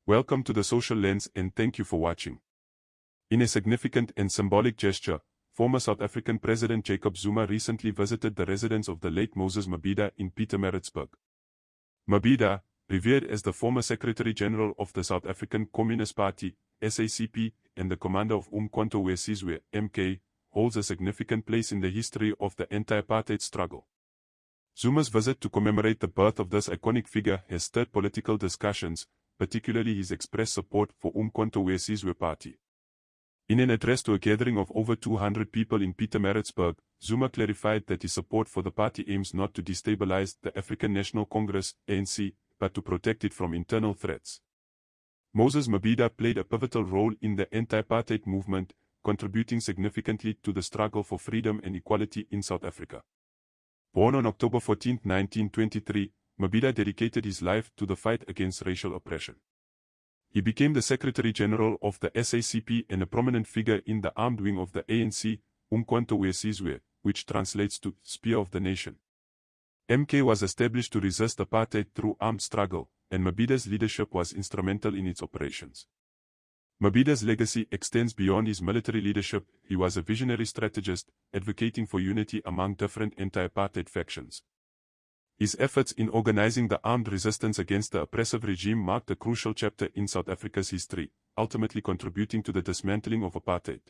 Welcome to the Social Lens and thank you for watching. In a significant and symbolic gesture, former South African President Jacob Zuma recently visited the residence of the late Moses Mabhida in Pietermaritzburg. Mabhida, revered as the former Secretary-General of the South African Communist Party, SACP, and the commander of Umkhonto Sizwe, MK, holds a significant place in the history of the anti-apartheid struggle. Zuma's visit to commemorate the birth of this iconic figure has stirred political discussions, particularly his expressed support for Umkhonto Sizwe Party. In an address to a gathering of over 200 people in Pietermaritzburg, Zuma clarified that his support for the party aims not to destabilize the African National Congress, ANC, but to protect it from internal threats. Moses Mabhida played a pivotal role in the anti-apartheid movement, contributing significantly to the struggle for freedom and equality in South Africa. Born on October 14, 1923, Mabhida dedicated his life to the fight against racial oppression. He became the Secretary-General of the SACP and a prominent figure in the armed wing of the ANC, Umkhonto Sizwe, which translates to Spear of the Nation. MK was established to resist apartheid through armed struggle, and Mabhida's leadership was instrumental in its operations. Mabhida's legacy extends beyond his military leadership. He was a visionary strategist, advocating for unity among different anti-apartheid factions. His efforts in organizing the armed resistance against the oppressive regime marked a crucial chapter in South Africa's history, ultimately contributing to the dismantling of apartheid.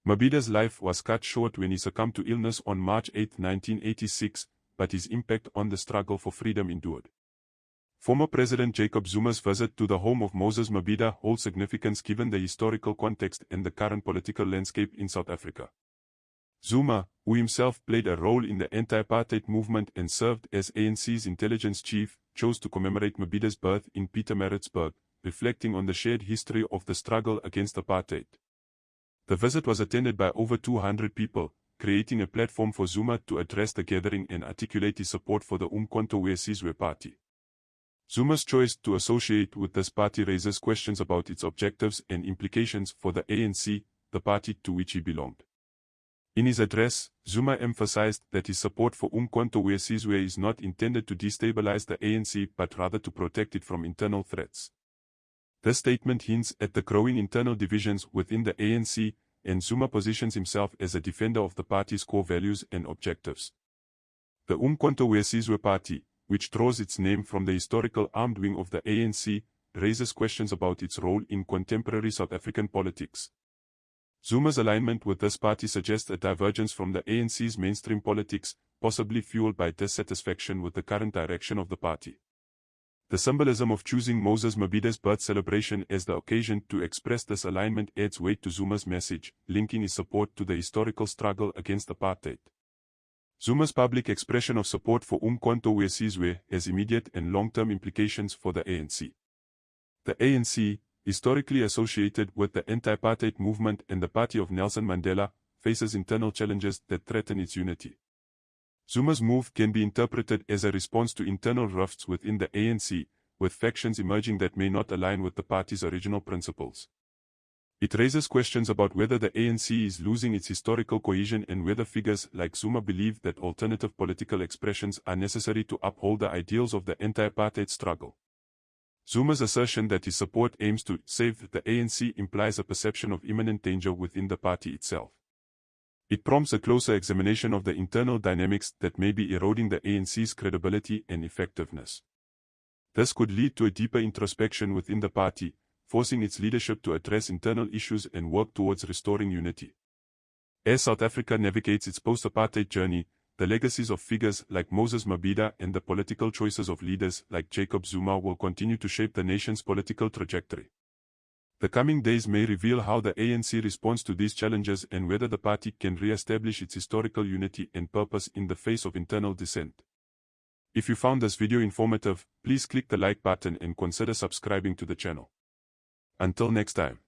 Mabhida's life was cut short when he succumbed to illness on March 8, 1986, but his impact on the struggle for freedom endured. Former President Jacob Zuma's visit to the home of Moses Mabhida holds significance given the historical context and the current political landscape in South Africa. Zuma, who himself played a role in the anti-apartheid movement and served as ANC's intelligence chief, chose to commemorate Mabhida's birth in Pietermaritzburg, reflecting on the shared history of the struggle against apartheid. The visit was attended by over 200 people, creating a platform for Zuma to address the gathering and articulate his support for the Umkhonto Sizwe Party. Zuma's choice to associate with this party raises questions about its objectives and implications for the ANC, the party to which he belonged. In his address, Zuma emphasized that his support for Umkhonto Sizwe is not intended to destabilize the ANC but rather to protect it from internal threats. This statement hints at the growing internal divisions within the ANC, and Zuma positions himself as a defender of the party's core values and objectives. The Umkhonto Sizwe Party, which draws its name from the historical armed wing of the ANC, raises questions about its role in contemporary South African politics. Zuma's alignment with this party suggests a divergence from the ANC's mainstream politics, possibly fueled by dissatisfaction with the current direction of the party. The symbolism of choosing Moses Mabhida's birth celebration as the occasion to express this alignment adds weight to Zuma's message, linking his support to the historical struggle against apartheid. Zuma's public expression of support for Umkhonto Sizwe has immediate and long-term implications for the ANC. The ANC, historically associated with the anti-apartheid movement and the party of Nelson Mandela, faces internal challenges that threaten its unity. Zuma's move can be interpreted as a response to internal rifts within the ANC, with factions emerging that may not align with the party's original principles. It raises questions about whether the ANC is losing its historical cohesion and whether figures like Zuma believe that alternative political expressions are necessary to uphold the ideals of the anti-apartheid struggle. Zuma's assertion that his support aims to save the ANC implies a perception of imminent danger within the party itself. It prompts a closer examination of the internal dynamics that may be eroding the ANC's credibility and effectiveness. This could lead to a deeper introspection within the party, forcing its leadership to address internal issues and work towards restoring unity. As South Africa navigates its post-apartheid journey, the legacies of figures like Moses Mabhida and the political choices of leaders like Jacob Zuma will continue to shape the nation's political trajectory. The coming days may reveal how the ANC responds to these challenges and whether the party can re-establish its historical unity and purpose in the face of internal dissent. If you found this video informative, please click the like button and consider subscribing to the channel. Until next time.